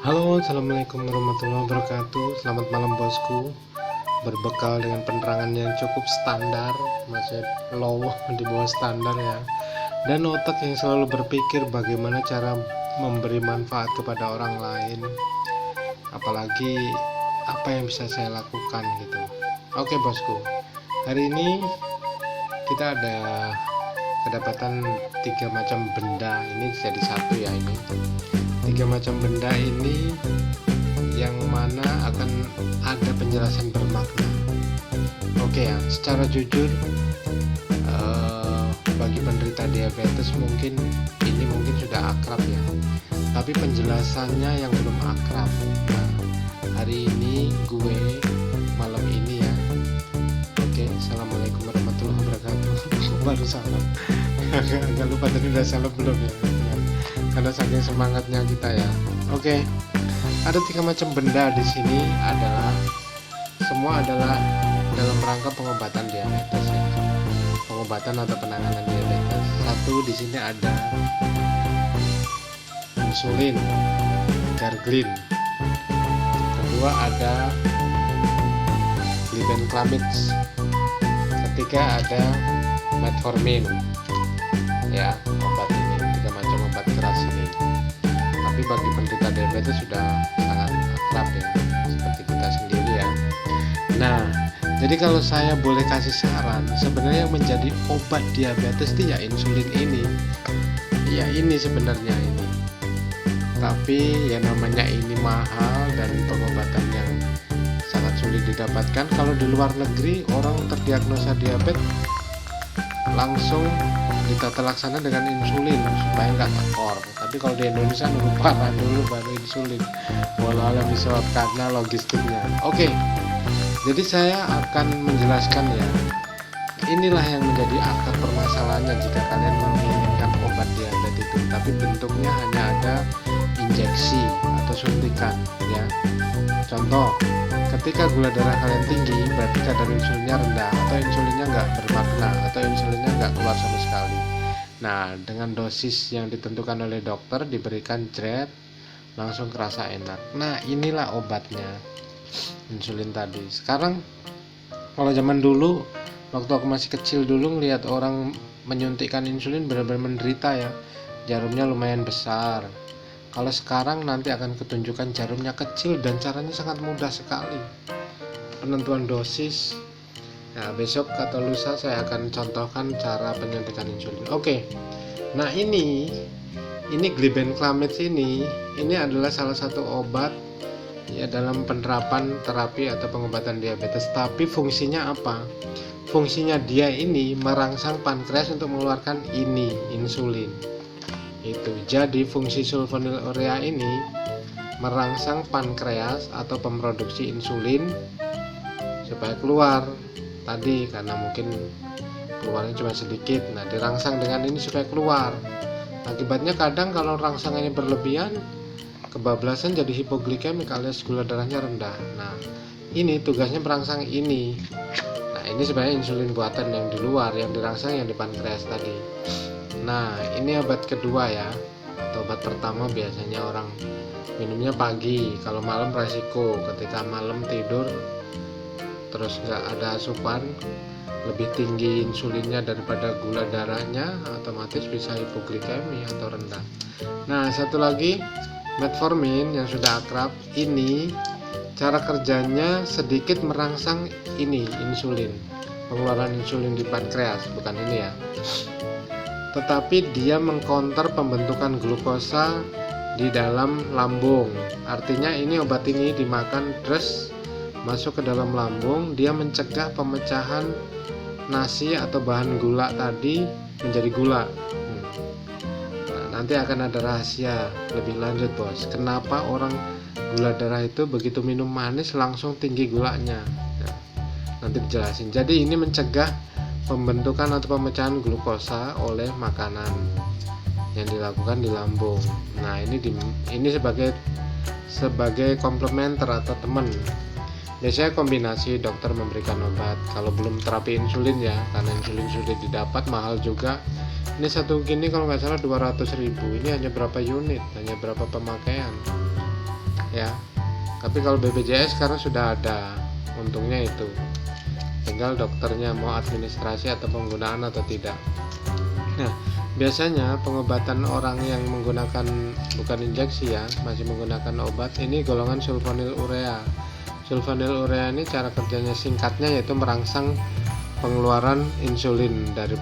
Halo, assalamualaikum warahmatullahi wabarakatuh. Selamat malam bosku. Berbekal dengan penerangan yang cukup standar, masih low di bawah standar ya, dan otak yang selalu berpikir bagaimana cara memberi manfaat kepada orang lain, apalagi apa yang bisa saya lakukan gitu. Oke bosku, hari ini kita ada kedapatan 3 macam benda. Ini jadi satu ya, ini 3 macam benda ini yang mana akan ada penjelasan bermakna. Oke ya, secara jujur bagi penderita diabetes mungkin sudah akrab ya, tapi penjelasannya yang belum akrab. Nah, hari ini gue malam ini ya. Oke, assalamualaikum warahmatullahi wabarakatuh. Baru salam. Agak lupa tadi udah salam belum ya, karena saking semangatnya kita ya. Oke, ada 3 macam benda di sini, semua adalah dalam rangka pengobatan diabetes ya, pengobatan atau penanganan diabetes. Satu, di sini ada insulin, garglin. Kedua ada glibenclamide. Ketiga ada metformin ya, obat ini 3 macam obat keras ini. Tapi bagi penderita diabetes sudah sangat akrab ya, seperti kita sendiri ya. Nah, jadi kalau saya boleh kasih saran, sebenarnya yang menjadi obat diabetes itu ya insulin ini. Ya ini sebenarnya ini. Tapi ya namanya ini mahal dan pengobatan yang sangat sulit didapatkan. Kalau di luar negeri orang terdiagnosa diabetes langsung ditata laksana dengan insulin supaya nggak tekor. Tapi kalau di Indonesia nunggu parah dulu baru insulin. Walau alam bisawab karena logistiknya. Oke, jadi saya akan menjelaskan ya. Inilah yang menjadi akar permasalahannya jika kalian menginginkan obat diabetes itu. Tapi bentuknya hanya ada injeksi atau suntikan ya. Contoh, ketika gula darah kalian tinggi, berarti kadar insulinnya rendah, atau insulinnya nggak bermakna, atau insulinnya nggak keluar sama sekali. Nah, dengan dosis yang ditentukan oleh dokter, diberikan jret, langsung kerasa enak. Nah, inilah obatnya, insulin tadi. Sekarang, kalau zaman dulu, waktu aku masih kecil dulu, ngelihat orang menyuntikkan insulin benar-benar menderita ya. Jarumnya lumayan besar. Kalau sekarang nanti akan ketunjukkan jarumnya kecil dan caranya sangat mudah sekali. Penentuan dosis. Nah, besok atau lusa saya akan contohkan cara penyuntikan insulin. Oke. Nah, ini glibenclamide ini adalah salah satu obat ya dalam penerapan terapi atau pengobatan diabetes. Tapi fungsinya apa? Fungsinya dia ini merangsang pankreas untuk mengeluarkan ini insulin. Itu jadi fungsi sulfonylurea ini merangsang pankreas atau pemroduksi insulin supaya keluar tadi, karena mungkin keluarnya cuma sedikit. Nah, dirangsang dengan ini supaya keluar. Akibatnya kadang kalau rangsangannya berlebihan, kebablasan jadi hipoglikemik alias gula darahnya rendah. Nah, ini tugasnya merangsang ini. Nah, ini sebenarnya insulin buatan yang di luar, yang dirangsang yang di pankreas tadi. Nah, ini obat kedua ya, atau obat pertama biasanya orang minumnya pagi. Kalau malam resiko, ketika malam tidur terus nggak ada asupan, lebih tinggi insulinnya daripada gula darahnya, otomatis bisa hipoglikemi atau rendah. Nah, satu lagi metformin yang sudah akrab ini, cara kerjanya sedikit merangsang ini insulin, pengeluaran insulin di pankreas, bukan ini ya, tetapi dia mengcounter pembentukan glukosa di dalam lambung. Artinya ini obat ini dimakan terus masuk ke dalam lambung, dia mencegah pemecahan nasi atau bahan gula tadi menjadi gula. Nah, nanti akan ada rahasia lebih lanjut bos, kenapa orang gula darah itu begitu minum manis langsung tinggi gulanya. Nah, nanti dijelasin. Jadi ini mencegah pembentukan atau pemecahan glukosa oleh makanan yang dilakukan di lambung. Nah, ini sebagai komplementer atau teman. Biasanya kombinasi dokter memberikan obat. Kalau belum terapi insulin ya, karena insulin sudah didapat mahal juga. Ini satu gini kalau nggak salah 200.000. Ini hanya berapa unit, hanya berapa pemakaian. ya. Tapi kalau BPJS sekarang sudah ada, untungnya itu. Tinggal dokternya mau administrasi atau penggunaan atau tidak. Nah, biasanya pengobatan orang yang menggunakan bukan injeksi ya, masih menggunakan obat, ini golongan sulfonylurea. Sulfonylurea ini cara kerjanya singkatnya yaitu merangsang pengeluaran insulin dari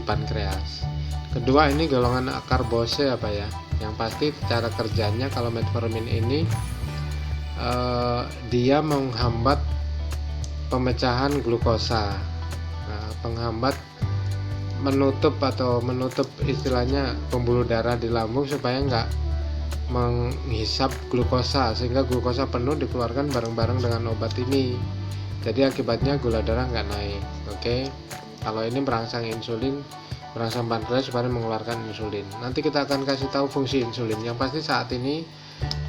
pankreas. Kedua ini golongan akarbose apa ya? Yang pasti cara kerjanya kalau metformin ini dia menghambat pemecahan glukosa, penghambat menutup istilahnya pembuluh darah di lambung supaya nggak menghisap glukosa, sehingga glukosa penuh dikeluarkan bareng-bareng dengan obat ini. Jadi akibatnya gula darah nggak naik. Oke. Kalau ini merangsang insulin, merangsang pankreas supaya mengeluarkan insulin. Nanti kita akan kasih tahu fungsi insulin. Yang pasti saat ini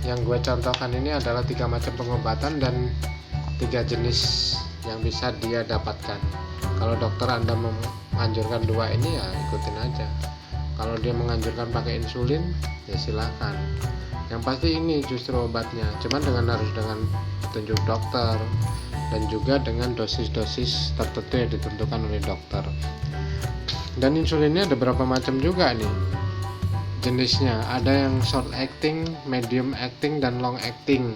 yang gue contohkan ini adalah 3 macam pengobatan dan 3 jenis yang bisa dia dapatkan. Kalau dokter Anda menganjurkan 2 ini ya ikutin aja. Kalau dia menganjurkan pakai insulin ya silakan. Yang pasti ini justru obatnya, cuman harus dengan petunjuk dokter dan juga dengan dosis-dosis tertentu yang ditentukan oleh dokter. Dan insulinnya ada berapa macam juga nih jenisnya. Ada yang short acting, medium acting, dan long acting.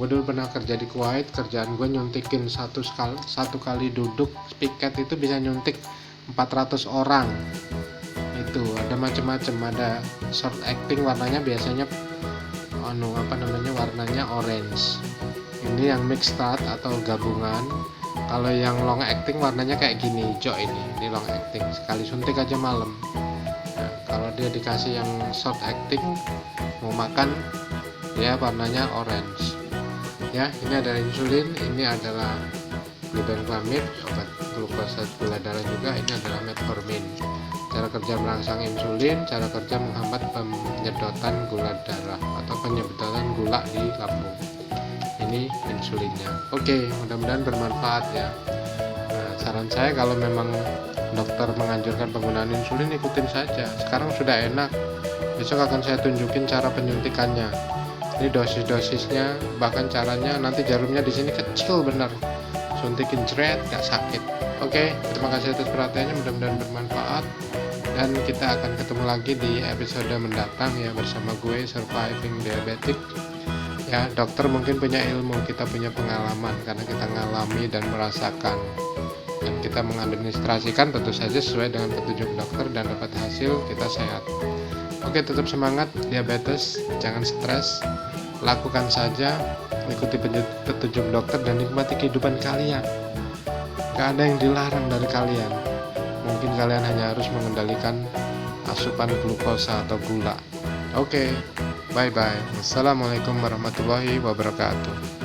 Gue dulu pernah kerja di Kuwait, kerjaan gue nyuntikin satu kali duduk piket itu bisa nyuntik 400 orang. Itu ada macam-macam. Ada short acting, warnanya biasanya warnanya orange. Ini yang mixed start atau gabungan. Kalau yang long acting warnanya kayak gini, hijau ini long acting. Sekali suntik aja malam. Nah, kalau dia dikasih yang short acting, mau makan dia warnanya orange. Ya, ini adalah insulin, ini adalah glibenclamide, obat glukosa gula darah juga. Ini adalah metformin. Cara kerja merangsang insulin, cara kerja menghambat penyedotan gula darah atau penyedotan gula di lambung. Ini insulinnya. Oke, mudah-mudahan bermanfaat ya. Nah, saran saya kalau memang dokter menganjurkan penggunaan insulin, ikutin saja. Sekarang sudah enak. Besok akan saya tunjukin cara penyuntikannya. Ini dosis-dosisnya, bahkan caranya. Nanti jarumnya di sini kecil bener. Suntikin jret, gak sakit. Oke, terima kasih atas perhatiannya. Mudah-mudahan bermanfaat. Dan kita akan ketemu lagi di episode mendatang ya bersama gue Surviving Diabetic. Ya, dokter mungkin punya ilmu, kita punya pengalaman karena kita ngalami dan merasakan, dan kita mengadministrasikan tentu saja sesuai dengan petunjuk dokter dan dapat hasil kita sehat. Oke, tetap semangat diabetes, jangan stres, lakukan saja, ikuti petunjuk dokter dan nikmati kehidupan kalian. Gak ada yang dilarang dari kalian. Mungkin kalian hanya harus mengendalikan asupan glukosa atau gula. Oke. Bye-bye. Wassalamualaikum warahmatullahi wabarakatuh.